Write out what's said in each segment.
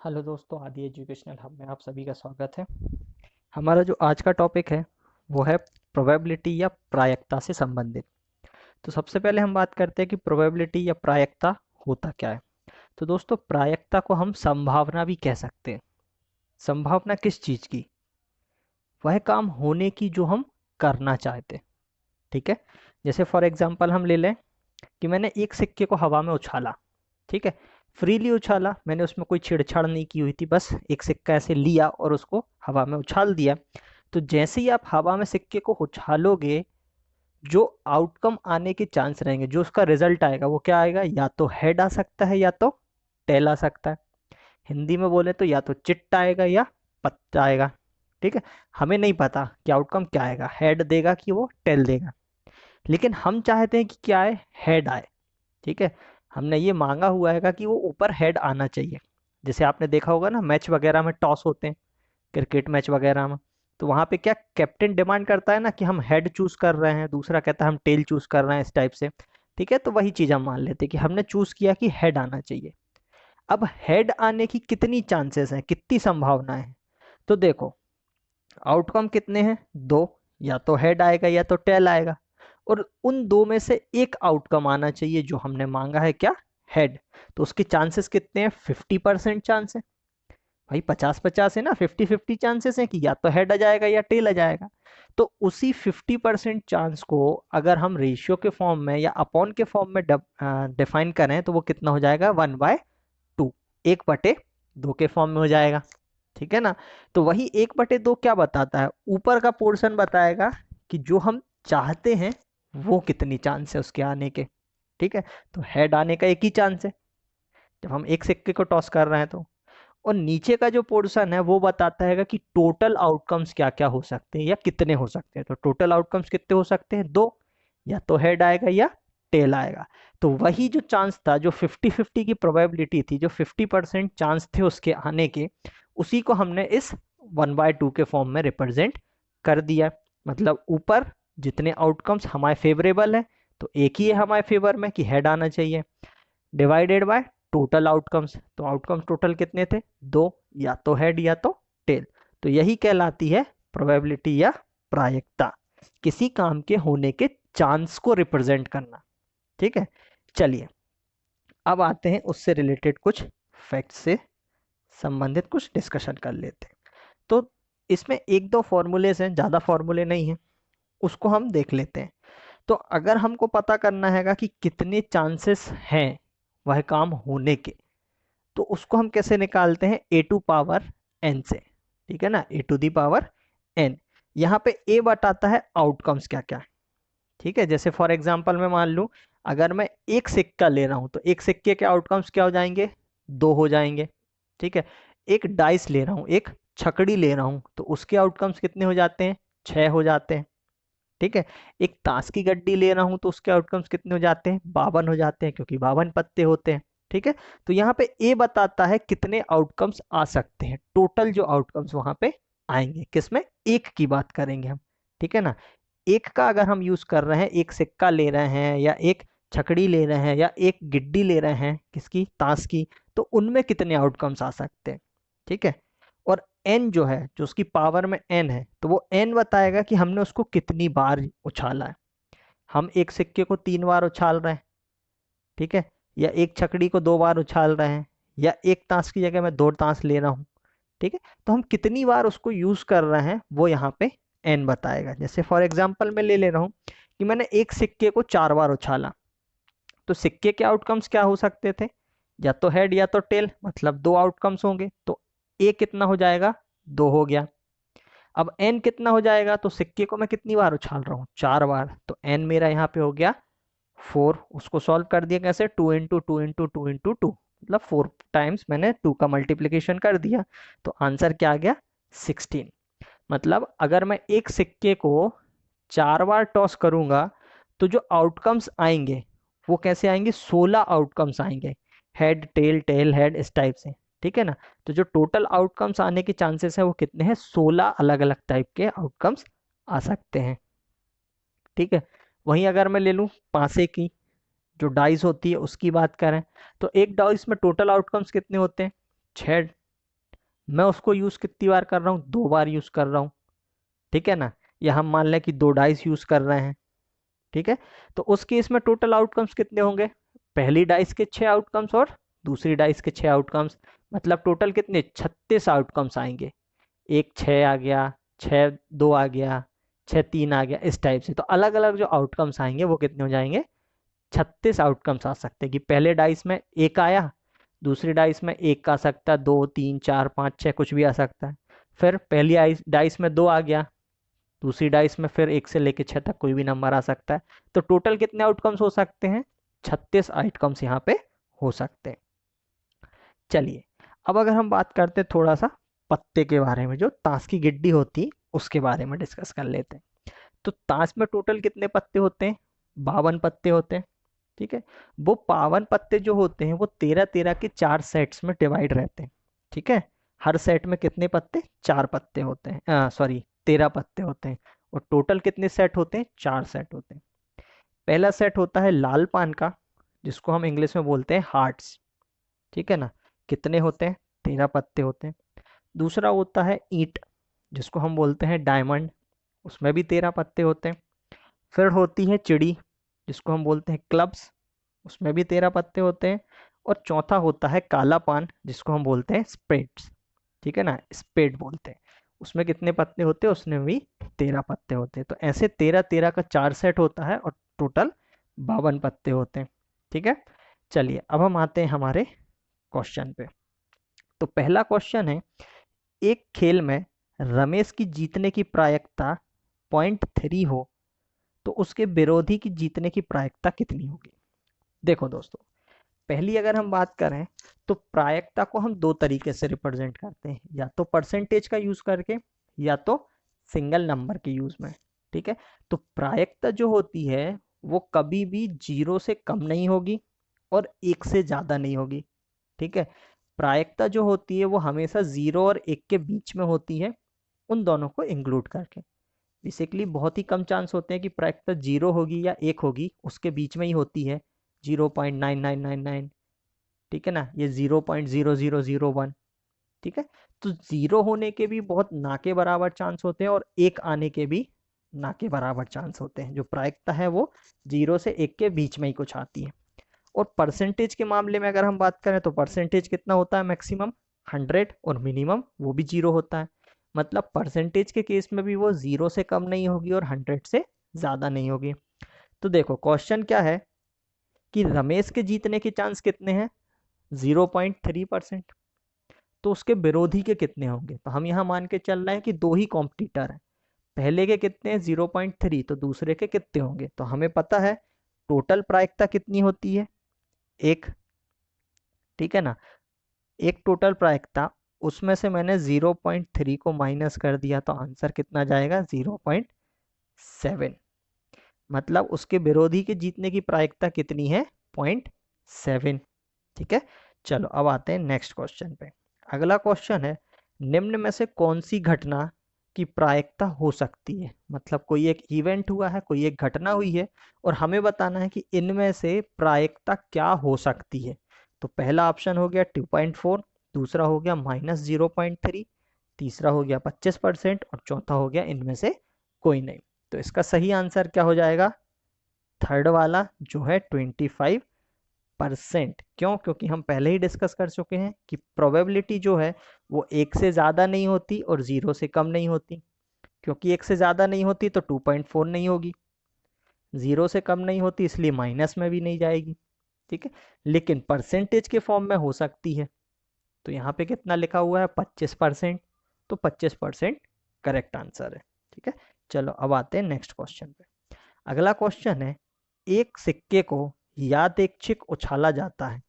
Hello दोस्तों, आदि educational hub में आप सभी का स्वागत है। हमारा जो आज का टॉपिक है वो है प्रोबेबिलिटी या प्रायिकता से संबंधित। तो सबसे पहले हम बात करते हैं कि प्रोबेबिलिटी या प्रायिकता होता क्या है। तो दोस्तों, प्रायिकता को हम संभावना भी कह सकते हैं। संभावना किस चीज़ की? वह काम होने की जो हम करना चाहते हैं। ठीक है। जैसे फॉर एग्जांपल हम ले लें कि मैंने एक सिक्के को हवा में उछाला। ठीक है। फ्रीली उछाला, मैंने उसमें कोई छेड़छाड़ नहीं की हुई थी, बस एक सिक्का ऐसे लिया और उसको हवा में उछाल दिया। तो जैसे ही आप हवा में सिक्के को उछालोगे, जो आउटकम आने के चांस रहेंगे, जो उसका रिजल्ट आएगा वो क्या आएगा? या तो हेड आ सकता है या तो टेल आ सकता है। हिंदी में बोले तो या तो चिट्टा आएगा या पत्ता आएगा। ठीक है। हमें नहीं पता कि आउटकम क्या आएगा, हेड देगा कि वो टेल देगा, लेकिन हम चाहते हैं कि क्या आए? हेड आए। ठीक है। हमने ये मांगा हुआ है कि वो ऊपर हेड आना चाहिए। जैसे आपने देखा होगा ना, मैच वगैरह में टॉस होते हैं, क्रिकेट मैच वगैरह में। तो वहां पे क्या कैप्टन डिमांड करता है ना कि हम हेड चूज कर रहे हैं, दूसरा कहता है हम टेल चूज कर रहे हैं, इस टाइप से। ठीक है। तो वही चीज हम मान लेते हैं कि हमने चूज किया कि हेड आना चाहिए। अब हेड आने की कितनी चांसेस हैं, कितनी संभावना है? तो देखो, आउटकम कितने हैं? दो। या तो हेड आएगा या तो टेल आएगा, और उन दो में से एक आउटकम आना चाहिए जो हमने मांगा है, क्या? हेड। तो उसके चांसेस कितने हैं? 50% चांस है। भाई 50-50 है ना, 50-50 चांसेस है कि या तो हेड आ जाएगा या टेल आ जाएगा। तो उसी 50% चांस को अगर हम रेशियो के फॉर्म में या अपॉन के फॉर्म में डिफाइन करें तो वो कितना हो जाएगा? 1/2। 1/2 के फॉर्म में हो जाएगा। ठीक है ना। तो वही 1/2 क्या बताता है? ऊपर का पोर्शन बताएगा कि जो हम चाहते हैं वो कितनी चांस है उसके आने के। ठीक है। तो हेड आने का एक ही चांस है जब हम एक सिक्के को टॉस कर रहे हैं तो। और नीचे का जो पोर्शन है वो बताता है कि टोटल आउटकम्स क्या क्या हो सकते हैं या कितने हो सकते हैं। तो टोटल आउटकम्स कितने हो सकते हैं? दो। या तो हेड आएगा या टेल आएगा। तो वही जो चांस था, जो 50-50 की प्रोबेबिलिटी थी, जो 50% चांस थे उसके आने के, उसी को हमने इस 1/2 के फॉर्म में रिप्रेजेंट कर दिया। मतलब ऊपर जितने आउटकम्स हमारे फेवरेबल है, तो एक ही है हमारे फेवर में कि हेड आना चाहिए, डिवाइडेड बाय टोटल आउटकम्स। तो आउटकम्स टोटल कितने थे? दो। या तो हेड या तो टेल। तो यही कहलाती है प्रोबेबिलिटी या प्रायिकता, किसी काम के होने के चांस को रिप्रेजेंट करना। ठीक है। चलिए, अब आते हैं उससे रिलेटेड कुछ फैक्ट से संबंधित कुछ डिस्कशन कर लेते हैं। तो इसमें एक दो फॉर्मूलेज हैं, ज़्यादा फॉर्मूले नहीं हैं, उसको हम देख लेते हैं। तो अगर हमको पता करना हैगा कि कितने चांसेस हैं वह काम होने के, तो उसको हम कैसे निकालते हैं? ए टू पावर एन से। ठीक है ना, ए टू दी पावर एन। यहाँ पे ए बताता है आउटकम्स क्या क्या है। ठीक है। जैसे फॉर एग्जांपल मैं मान लूं, अगर मैं एक सिक्का ले रहा हूं तो एक सिक्के के आउटकम्स क्या हो जाएंगे? दो हो जाएंगे। ठीक है। एक डाइस ले रहा हूं, एक छकड़ी ले रहा हूं, तो उसके आउटकम्स कितने हो जाते हैं? 6 हो जाते हैं। ठीक है। एक ताश की गड्डी ले रहा हूं तो उसके आउटकम्स कितने हो जाते हैं? 52 हो जाते हैं, क्योंकि 52 पत्ते होते हैं। ठीक है। तो यहाँ पे ए बताता है कितने आउटकम्स आ सकते हैं, टोटल जो आउटकम्स वहां पे आएंगे, किसमें? एक की बात करेंगे हम। ठीक है ना। एक का अगर हम यूज कर रहे हैं, एक सिक्का ले रहे हैं या एक छकड़ी ले रहे हैं या एक गिड्डी ले रहे हैं, किसकी? ताश की, तो उनमें कितने आउटकम्स आ सकते हैं। ठीक है। और एन जो है, जो उसकी पावर में एन है, तो वो एन बताएगा कि हमने उसको कितनी बार उछाला है। हम एक सिक्के को 3 बार उछाल रहे हैं, ठीक है, या एक छकड़ी को 2 बार उछाल रहे हैं, या एक ताश की जगह मैं 2 ताश ले रहा हूँ। ठीक है। तो हम कितनी बार उसको यूज कर रहे हैं वो यहाँ पे एन बताएगा। जैसे फॉर एग्जाम्पल मैं ले ले रहा हूँ कि मैंने एक सिक्के को 4 बार उछाला, तो सिक्के के आउटकम्स क्या हो सकते थे? या तो हेड या तो टेल, मतलब दो आउटकम्स होंगे। तो ए कितना हो जाएगा? दो हो गया। अब एन कितना हो जाएगा? तो सिक्के को मैं कितनी बार उछाल रहा हूँ? 4 बार, तो एन मेरा यहाँ पे हो गया 4। उसको सॉल्व कर दिया कैसे? 2 × 2 × 2 × 2, मतलब 4 टाइम्स मैंने 2 का मल्टीप्लीकेशन कर दिया। तो आंसर क्या आ गया? 16। मतलब अगर मैं एक सिक्के को 4 बार टॉस करूंगा तो जो आउटकम्स आएंगे वो कैसे आएंगे? 16 आउटकम्स आएंगे, हेड टेल टेल हेड, इस टाइप से। ठीक है ना। तो जो टोटल आउटकम्स आने के चांसेस है वो कितने हैं? 16 अलग अलग टाइप के आउटकम्स आ सकते हैं। ठीक है। वहीं अगर मैं ले लूं पासे की जो डाइस होती है उसकी बात करें, तो एक डाइस में टोटल आउटकम्स कितने होते हैं? 6। मैं उसको यूज़ कितनी बार कर रहा हूँ, 2 बार यूज़ कर रहा हूँ, ठीक है ना। या हम मान लें कि 2 डाइस यूज़ कर रहे हैं, ठीक है। तो उस केस में टोटल आउटकम्स कितने होंगे, पहली डाइस के 6 आउटकम्स और दूसरी डाइस के 6 आउटकम्स, मतलब टोटल कितने 36 आउटकम्स आएंगे। एक 6 आ गया, 6 2 आ गया, 6 3 आ गया, इस टाइप से। तो अलग अलग जो आउटकम्स आएंगे वो कितने हो जाएंगे, 36 आउटकम्स आ सकते हैं। कि पहले डाइस में एक आया, दूसरी डाइस में एक आ सकता है, 2 3 4 5 6 कुछ भी आ सकता है। फिर पहली डाइस में 2 आ गया, दूसरी डाइस में फिर 1 से लेके 6 तक कोई भी नंबर आ सकता है। तो टोटल कितने आउटकम्स हो सकते हैं, 36 आउटकम्स यहाँ पे हो सकते हैं। चलिए, अब अगर हम बात करते हैं थोड़ा सा पत्ते के बारे में, जो ताश की गिड्डी होती है उसके बारे में डिस्कस कर लेते हैं। तो ताश में टोटल कितने पत्ते होते हैं, 52 पत्ते होते हैं, ठीक है। वो 52 पत्ते जो होते हैं वो 13-13 के 4 सेट्स में डिवाइड रहते हैं, ठीक है। हर सेट में कितने पत्ते, 4 पत्ते होते हैं, सॉरी 13 पत्ते होते हैं। और टोटल कितने सेट होते हैं, 4 सेट होते हैं। पहला सेट होता है लाल पान का, जिसको हम इंग्लिश में बोलते हैं हार्ट्स, ठीक है ना। कितने होते हैं, 13 पत्ते होते हैं। दूसरा होता है ईंट, जिसको हम बोलते हैं डायमंड, उसमें भी 13 पत्ते होते हैं। फिर होती है चिड़ी, जिसको हम बोलते हैं क्लब्स, उसमें भी 13 पत्ते होते हैं। और चौथा होता है काला पान, जिसको हम बोलते हैं स्पेड्स, ठीक है ना, स्पेड बोलते हैं। उसमें कितने पत्ते होते हैं, उसमें भी 13 पत्ते होते हैं। तो ऐसे 13-13 का 4 सेट होता है और टोटल 52 पत्ते होते हैं, ठीक है। चलिए, अब हम आते हैं हमारे क्वेश्चन पे। तो पहला क्वेश्चन है, एक खेल में रमेश की जीतने की प्रायिकता 0.3 हो तो उसके विरोधी की जीतने की प्रायिकता कितनी होगी। देखो दोस्तों, पहली अगर हम बात करें तो प्रायिकता को हम दो तरीके से रिप्रेजेंट करते हैं, या तो परसेंटेज का यूज करके, या तो सिंगल नंबर के यूज में, ठीक है। तो प्रायिकता जो होती है वो कभी भी 0 से कम नहीं होगी और 1 से ज़्यादा नहीं होगी, ठीक है। प्रायिकता जो होती है वो हमेशा 0 और 1 के बीच में होती है, उन दोनों को इंक्लूड करके। बेसिकली बहुत ही कम चांस होते हैं कि प्रायिकता 0 होगी या 1 होगी, उसके बीच में ही होती है, 0.9999, ठीक है ना, ये 0.0001, ठीक है। तो 0 होने के भी बहुत ना के बराबर चांस होते हैं और 1 आने के भी ना के बराबर चांस होते हैं। जो प्रायिकता है वो 0 से 1 के बीच में ही कुछ आती है। और परसेंटेज के मामले में अगर हम बात करें तो परसेंटेज कितना होता है, मैक्सिमम 100 और मिनिमम वो भी 0 होता है। मतलब परसेंटेज के केस में भी वो 0 से कम नहीं होगी और 100 से ज़्यादा नहीं होगी। तो देखो क्वेश्चन क्या है कि रमेश के जीतने के चांस कितने हैं, 0.3%। तो उसके विरोधी के कितने होंगे, तो हम यहाँ मान के चल रहे हैं कि दो ही कॉम्पिटिटर हैं। पहले के कितने हैं, 0.3, तो दूसरे के कितने होंगे। तो हमें पता है टोटल प्रायिकता कितनी होती है, एक, ठीक है ना। एक टोटल प्रायिकता, उसमें से मैंने 0.3 को माइनस कर दिया तो आंसर कितना जाएगा, 0.7। मतलब उसके विरोधी के जीतने की प्रायिकता कितनी है, 0.7, ठीक है। चलो अब आते हैं नेक्स्ट क्वेश्चन पे। अगला क्वेश्चन है, निम्न में से कौन सी घटना की प्रायिकता हो सकती है। मतलब कोई एक इवेंट हुआ है, कोई एक घटना हुई है और हमें बताना है कि इनमें से प्रायिकता क्या हो सकती है। तो पहला ऑप्शन हो गया 2.4, दूसरा हो गया -0.3, तीसरा हो गया 25% और चौथा हो गया इनमें से कोई नहीं। तो इसका सही आंसर क्या हो जाएगा, थर्ड वाला जो है 25%। क्यों, क्योंकि हम पहले ही डिस्कस कर चुके हैं कि प्रोबेबिलिटी जो है वो 1 से ज़्यादा नहीं होती और 0 से कम नहीं होती। क्योंकि 1 से ज़्यादा नहीं होती तो 2.4 नहीं होगी, 0 से कम नहीं होती इसलिए माइनस में भी नहीं जाएगी, ठीक है। लेकिन परसेंटेज के फॉर्म में हो सकती है, तो यहाँ पे कितना लिखा हुआ है, 25%। तो 25% करेक्ट आंसर है, ठीक है। चलो अब आते हैं नेक्स्ट क्वेश्चन पे। अगला क्वेश्चन है, एक सिक्के को यादृच्छिक उछाला जाता है,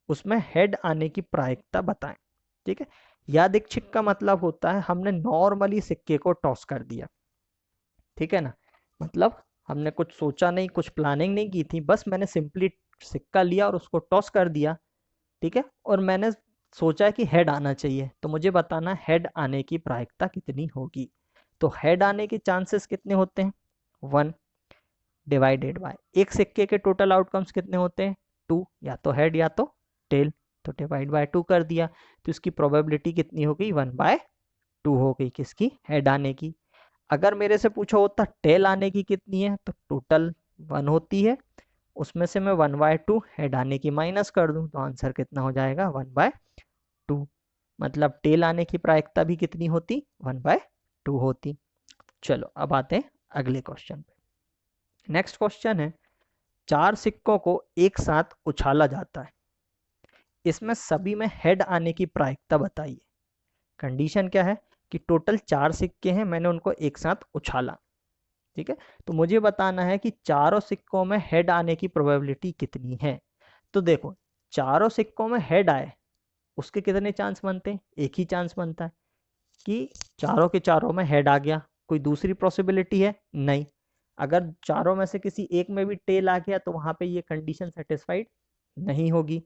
उसमें हेड आने की प्रायिकता बताएं, ठीक है। यादृच्छिक का मतलब होता है हमने नॉर्मली सिक्के को टॉस कर दिया, ठीक है ना। मतलब हमने कुछ सोचा नहीं, कुछ प्लानिंग नहीं की थी, बस मैंने सिंपली सिक्का लिया और उसको टॉस कर दिया, ठीक है। और मैंने सोचा कि हेड आना चाहिए, तो मुझे बताना हेड आने की प्रायिकता कितनी होगी। तो हेड आने के चांसेस कितने होते हैं, 1 डिवाइडेड बाय एक सिक्के के टोटल आउटकम्स कितने होते हैं, 2, या तो हेड या तो टेल, तो डिवाइड बाय 2 कर दिया, तो इसकी प्रोबेबिलिटी कितनी हो गई, 1/2 हो गई किसकी, हेड आने की। अगर मेरे से पूछा होता टेल आने की कितनी है, तो टोटल 1 होती है, उसमें से मैं 1/2 हेड आने की माइनस कर दूं, तो आंसर कितना हो जाएगा, 1/2। मतलब टेल आने की प्रायिकता भी कितनी होती, 1/2 होती। चलो अब आते हैं अगले क्वेश्चन पे। नेक्स्ट क्वेश्चन है, 4 सिक्कों को एक साथ उछाला जाता है, इसमें सभी में हेड आने की प्रायिकता बताइए। कंडीशन क्या है कि टोटल 4 सिक्के हैं, मैंने उनको एक साथ उछाला, ठीक है, तो मुझे बताना है कि चारों सिक्कों में हेड आने की प्रोबेबिलिटी कितनी है। तो देखो, चारों सिक्कों में हेड आए, उसके कितने चांस बनते हैं, एक ही चांस बनता है कि चारों के चारों में हेड आ गया। कोई दूसरी पॉसिबिलिटी है, नहीं। अगर चारों में से किसी एक में भी टेल आ गया, तो वहां पे ये कंडीशन सेटिस्फाइड नहीं होगी।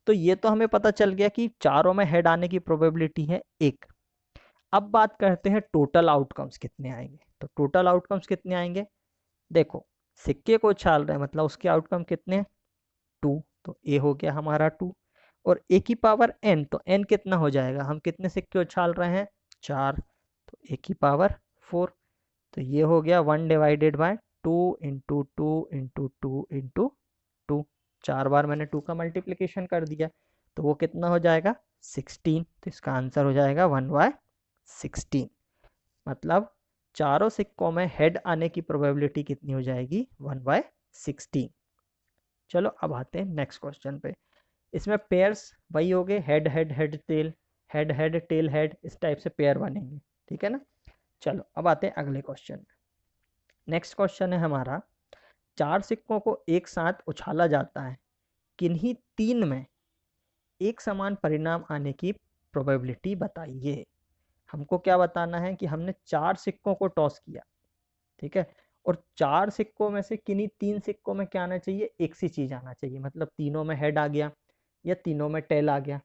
तो ये तो हमें पता चल गया कि चारों में हेड आने की प्रोबेबिलिटी है 1। अब बात करते हैं टोटल आउटकम्स कितने आएंगे। तो टोटल आउटकम्स कितने आएंगे, देखो सिक्के को उछाल रहे हैं, मतलब उसके आउटकम कितने हैं, 2, तो ए हो गया हमारा 2। और ए की पावर एन, तो एन कितना हो जाएगा, हम कितने सिक्के उछाल रहे हैं, 4, तो ए की पावर 4। तो ये हो गया 1/2 इंटू 2 4 बार मैंने 2 का मल्टीप्लिकेशन कर दिया, तो वो कितना हो जाएगा, 16। तो इसका आंसर हो जाएगा 1/16। मतलब चारों सिक्कों में हेड आने की प्रोबेबिलिटी कितनी हो जाएगी, 1/16। चलो अब आते हैं नेक्स्ट क्वेश्चन पे। इसमें पेयर्स वही हो गए, head head head tail, head head tail head, इस टाइप से पेयर बनेंगे, ठीक है ना। चलो अब आते हैं अगले क्वेश्चन में। नेक्स्ट क्वेश्चन है हमारा, 4 सिक्कों को एक साथ उछाला जाता है, किन्हीं 3 में एक समान परिणाम आने की प्रोबेबिलिटी बताइए। हमको क्या बताना है कि हमने 4 सिक्कों को टॉस किया, ठीक है, और 4 सिक्कों में से किन्हीं 3 सिक्कों में क्या आना चाहिए, एक सी चीज आना चाहिए, मतलब तीनों में हेड आ गया या तीनों में टेल आ गया,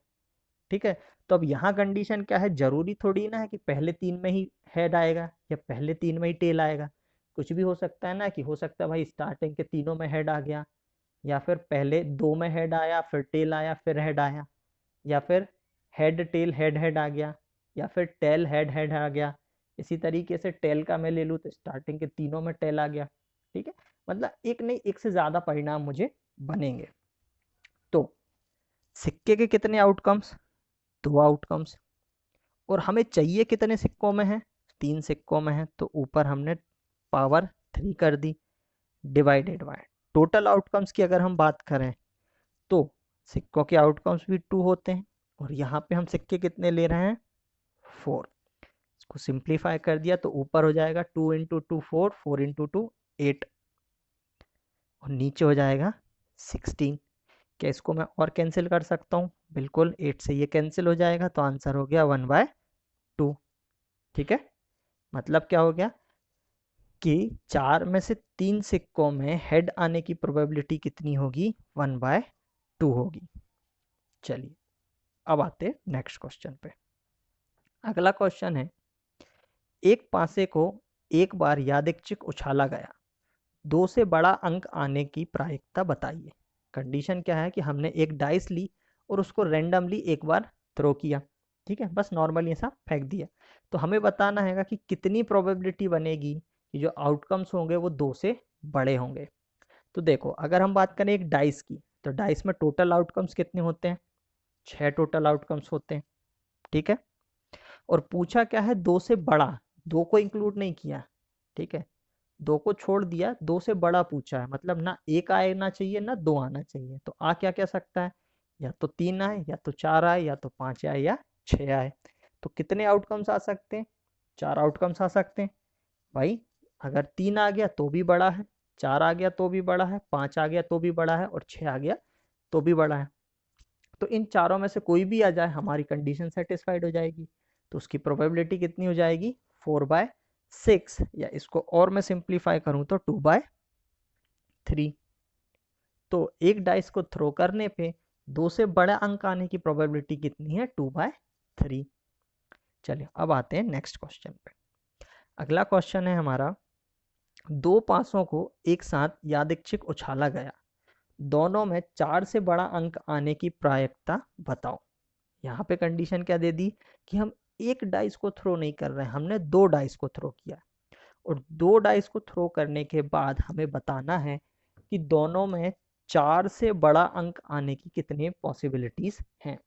ठीक है। तो अब यहाँ कंडीशन क्या है, जरूरी थोड़ी ना है कि पहले 3 में ही हेड आएगा या पहले 3 में ही टेल आएगा। कुछ भी हो सकता है ना, कि हो सकता है भाई स्टार्टिंग के तीनों में हेड आ गया, या फिर पहले 2 में हेड आया, फिर टेल आया, फिर हेड आया, या फिर हेड टेल हेड हेड आ गया, या फिर टेल हेड हेड आ गया। इसी तरीके से टेल का मैं ले लूँ तो स्टार्टिंग के तीनों में टेल आ गया, ठीक है। मतलब एक नहीं, एक से ज़्यादा परिणाम मुझे बनेंगे। तो सिक्के के कितने आउटकम्स, 2 आउटकम्स, और हमें चाहिए कितने सिक्कों में है, 3 सिक्कों में है, तो ऊपर हमने पावर 3 कर दी, डिवाइडेड बाय टोटल आउटकम्स की अगर हम बात करें, तो सिक्कों के आउटकम्स भी 2 होते हैं, और यहाँ पे हम सिक्के कितने ले रहे हैं, 4। इसको सिंप्लीफाई कर दिया तो ऊपर हो जाएगा 2 इंटू 2 4, 4 इंटू 2 8, और नीचे हो जाएगा 16। क्या इसको मैं और कैंसिल कर सकता हूँ, बिल्कुल, 8 से ये कैंसिल हो जाएगा, तो आंसर हो गया 1/2, ठीक है। मतलब क्या हो गया कि 4 में से 3 सिक्कों में हेड आने की प्रोबेबिलिटी कितनी होगी, 1/2 होगी। चलिए अब आते नेक्स्ट क्वेश्चन पे। अगला क्वेश्चन है, एक पासे को एक बार यादृच्छिक उछाला गया, 2 से बड़ा अंक आने की प्रायिकता बताइए। कंडीशन क्या है कि हमने एक डाइस ली और उसको रैंडमली एक बार थ्रो किया, ठीक है, बस नॉर्मली ऐसा फेंक दिया। तो हमें बताना है कि कितनी प्रोबेबिलिटी बनेगी कि जो आउटकम्स होंगे वो 2 से बड़े होंगे। तो देखो, अगर हम बात करें एक डाइस की, तो डाइस में टोटल आउटकम्स कितने होते हैं, 6 टोटल आउटकम्स होते हैं, ठीक है। और पूछा क्या है, 2 से बड़ा, 2 को इंक्लूड नहीं किया, ठीक है, 2 को छोड़ दिया, 2 से बड़ा पूछा है, मतलब ना 1 आना चाहिए ना 2 आना चाहिए। तो आ क्या क्या सकता है, या तो 3 आए, या तो 4 आए, या तो 5 आए, या 6 आए। तो कितने आउटकम्स आ सकते हैं, 4 आउटकम्स आ सकते हैं भाई। अगर 3 आ गया तो भी बड़ा है, 4 आ गया तो भी बड़ा है, 5 आ गया तो भी बड़ा है, और 6 आ गया तो भी बड़ा है। तो इन चारों में से कोई भी आ जाए, हमारी कंडीशन सेटिस्फाइड हो जाएगी। तो उसकी प्रोबेबिलिटी कितनी हो जाएगी, 4/6, या इसको और मैं सिंप्लीफाई करूं तो 2/3। तो एक डाइस को थ्रो करने पे 2 से बड़ा अंक आने की प्रोबेबिलिटी कितनी है, 2/3। चलिए अब आते हैं नेक्स्ट क्वेश्चन पे। अगला क्वेश्चन है हमारा, 2 पासों को एक साथ यादृच्छिक उछाला गया, दोनों में 4 से बड़ा अंक आने की प्रायिकता बताओ। यहाँ पे कंडीशन क्या दे दी कि हम एक डाइस को थ्रो नहीं कर रहे हैं, हमने 2 डाइस को थ्रो किया, और 2 डाइस को थ्रो करने के बाद हमें बताना है कि दोनों में 4 से बड़ा अंक आने की कितनी पॉसिबिलिटीज हैं।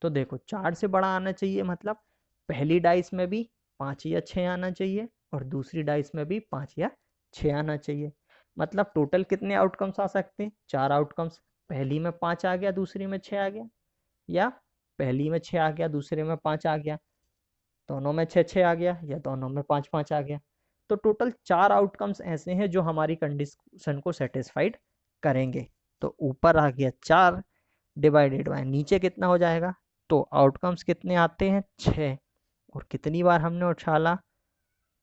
तो देखो 4 से बड़ा आना चाहिए, मतलब पहली डाइस में भी 5 या 6 आना चाहिए और दूसरी डाइस में भी 5 या 6 आना चाहिए। मतलब टोटल कितने आउटकम्स आ सकते हैं? 4 आउटकम्स। पहली में 5 आ गया, दूसरी में 6 आ गया, या पहली में 6 आ गया, दूसरे में 5 आ गया, दोनों में 6 6 आ गया, या दोनों में 5 5 आ गया। तो टोटल 4 आउटकम्स ऐसे हैं जो हमारी कंडीशन को सेटिस्फाइड करेंगे। तो ऊपर आ गया 4 डिवाइडेड बाय नीचे कितना हो जाएगा? तो आउटकम्स कितने आते हैं? 6। और कितनी बार हमने उछाला?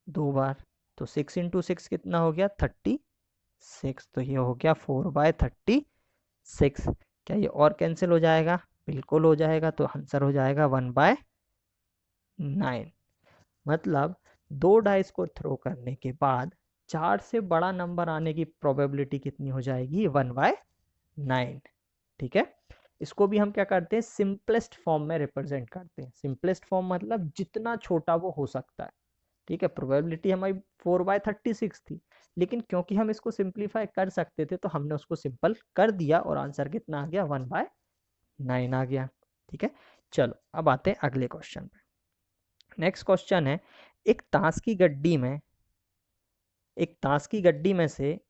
2 बार। तो 6 इंटू 6 कितना हो गया? 36। तो ये हो गया 4/36। क्या ये और कैंसिल हो जाएगा? बिल्कुल हो जाएगा। तो आंसर हो जाएगा 1/9। मतलब 2 डाइस को थ्रो करने के बाद 4 से बड़ा नंबर आने की प्रोबेबिलिटी कितनी हो जाएगी? 1/9। ठीक है। इसको भी हम क्या करते हैं? सिंपलेस्ट फॉर्म में रिप्रेजेंट करते हैं। सिंपलेस्ट फॉर्म मतलब जितना छोटा वो हो सकता है। ठीक है। प्रोबेबिलिटी हमारी 4/36 थी, लेकिन क्योंकि हम इसको सिंप्लीफाई कर सकते थे तो हमने उसको सिंपल कर दिया और आंसर कितना आ गया? 1/9 आ गया। ठीक है। चलो अब आते हैं अगले क्वेश्चन पे। नेक्स्ट क्वेश्चन है, एक ताश की गड्डी में से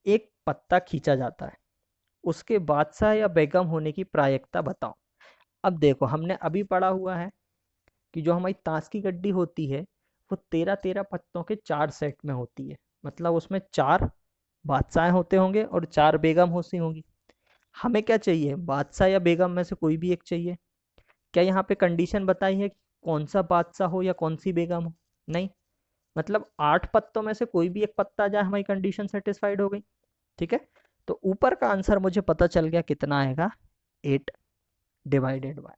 एक पत्ता खींचा जाता है, उसके बादशाह या बेगम होने की प्रायिकता बताओ। अब देखो हमने अभी पढ़ा हुआ है कि जो हमारी ताश की गड्डी होती है वो 13 पत्तों के 4 सेट में होती है। मतलब उसमें 4 बादशाह होते होंगे और 4 बेगम होती होंगी। हमें क्या चाहिए? बादशाह या बेगम में से कोई भी एक चाहिए। क्या यहाँ पे कंडीशन बताई है कि कौन सा बादशाह हो या कौन सी बेगम हो? नहीं। मतलब 8 पत्तों में से कोई भी एक पत्ता आ जाए, हमारी कंडीशन सेटिस्फाइड हो गई। ठीक है। तो ऊपर का आंसर मुझे पता चल गया कितना आएगा? 8 डिवाइडेड बाय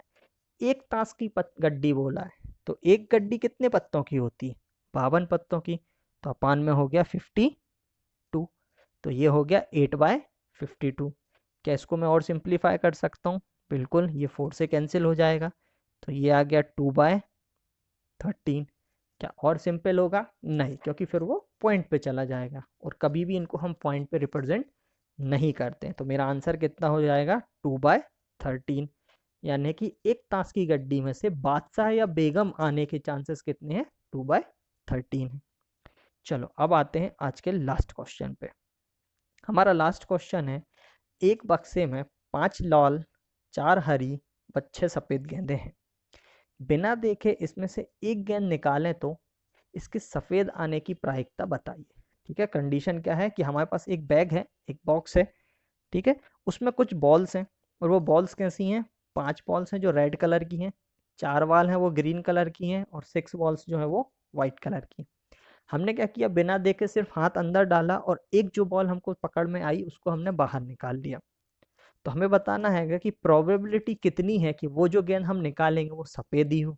एक ताश की गड्डी बोला है, तो एक गड्डी कितने पत्तों की होती है? 52 पत्तों की। तो अपान में हो गया 52। तो ये हो गया 8/52। क्या इसको मैं और सिंप्लीफाई कर सकता हूँ? बिल्कुल। ये 4 से कैंसिल हो जाएगा, तो ये आ गया 2/13। क्या और सिंपल होगा? नहीं, क्योंकि फिर वो पॉइंट पे चला जाएगा और कभी भी इनको हम पॉइंट पे रिप्रेजेंट नहीं करते। तो मेरा आंसर कितना हो जाएगा? 2/13। यानी कि एक ताश की गड्डी में से बादशाह या बेगम आने के चांसेस कितने हैं? 2/13 है। चलो अब आते हैं आज के लास्ट क्वेश्चन पे। हमारा लास्ट क्वेश्चन है, एक बक्से में 5 लाल, 4 हरी व 6 सफेद गेंदें हैं। बिना देखे इसमें से एक गेंद निकालें तो इसके सफेद आने की प्रायिकता बताइए। ठीक है। कंडीशन क्या है कि हमारे पास एक बैग है, एक बॉक्स है। ठीक है। उसमें कुछ बॉल्स हैं और वो बॉल्स कैसी हैं? 5 बॉल्स हैं जो रेड कलर की हैं, 4 बॉल हैं वो ग्रीन कलर की हैं, और 6 बॉल्स जो है वो वाइट कलर की। हमने क्या किया? बिना देखे सिर्फ हाथ अंदर डाला और एक जो बॉल हमको पकड़ में आई उसको हमने बाहर निकाल लिया। तो हमें बताना है कि प्रोबेबिलिटी कितनी है कि वो जो गेंद हम निकालेंगे वो सफेद ही हो।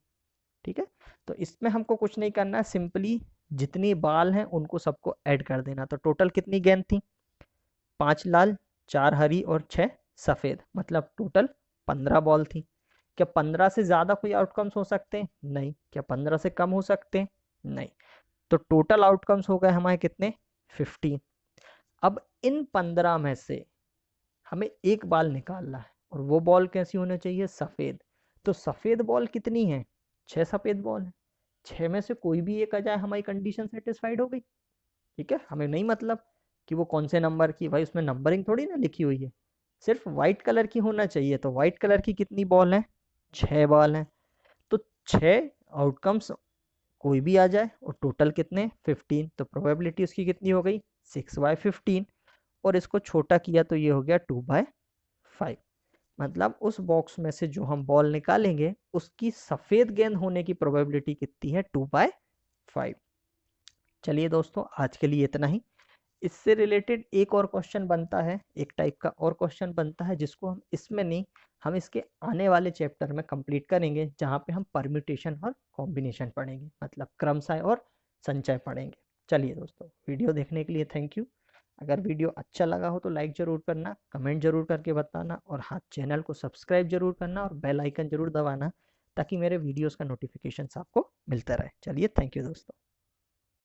ठीक है। तो इसमें हमको कुछ नहीं करना है, सिंपली जितनी बाल हैं उनको सबको ऐड कर देना। तो टोटल कितनी गेंद थी? 5 लाल, 4 हरी और 6 सफेद, मतलब टोटल 15 बॉल थी। क्या 15 से ज्यादा कोई आउटकम्स हो सकते हैं? नहीं। क्या 15 से कम हो सकते हैं? नहीं। तो टोटल आउटकम्स हो गए हमारे कितने? 15। अब इन 15 में से हमें एक बॉल निकालना है और वो बॉल कैसी होनी चाहिए? सफेद। तो सफेद बॉल कितनी है? 6 सफेद बॉल है। 6 में से कोई भी एक आ जाए, हमारी कंडीशन सेटिस्फाइड हो गई। ठीक है। हमें नहीं मतलब कि वो कौन से नंबर की, भाई उसमें नंबरिंग थोड़ी ना लिखी हुई है, सिर्फ वाइट कलर की होना चाहिए। तो वाइट कलर की कितनी बॉल है? 6 बॉल है। तो 6 आउटकम्स कोई भी आ जाए और टोटल कितने? 15। तो प्रोबेबिलिटी उसकी कितनी हो गई? 6/15। और इसको छोटा किया तो ये हो गया 2/5। मतलब उस बॉक्स में से जो हम बॉल निकालेंगे उसकी सफेद गेंद होने की प्रोबेबिलिटी कितनी है? 2/5। चलिए दोस्तों, आज के लिए इतना ही। इससे रिलेटेड एक और क्वेश्चन बनता है, एक टाइप का और क्वेश्चन बनता है जिसको हम इसमें नहीं, हम इसके आने वाले चैप्टर में कंप्लीट करेंगे, जहाँ पे हम परम्यूटेशन और कॉम्बिनेशन पढ़ेंगे, मतलब क्रमशः और संचय पढ़ेंगे। चलिए दोस्तों, वीडियो देखने के लिए थैंक यू। अगर वीडियो अच्छा लगा हो तो लाइक ज़रूर करना, कमेंट ज़रूर करके बताना, और हाँ, चैनल को सब्सक्राइब ज़रूर करना और बेल आइकन ज़रूर दबाना, ताकि मेरे वीडियोस का नोटिफिकेशन आपको मिलता रहे। चलिए, थैंक यू दोस्तों।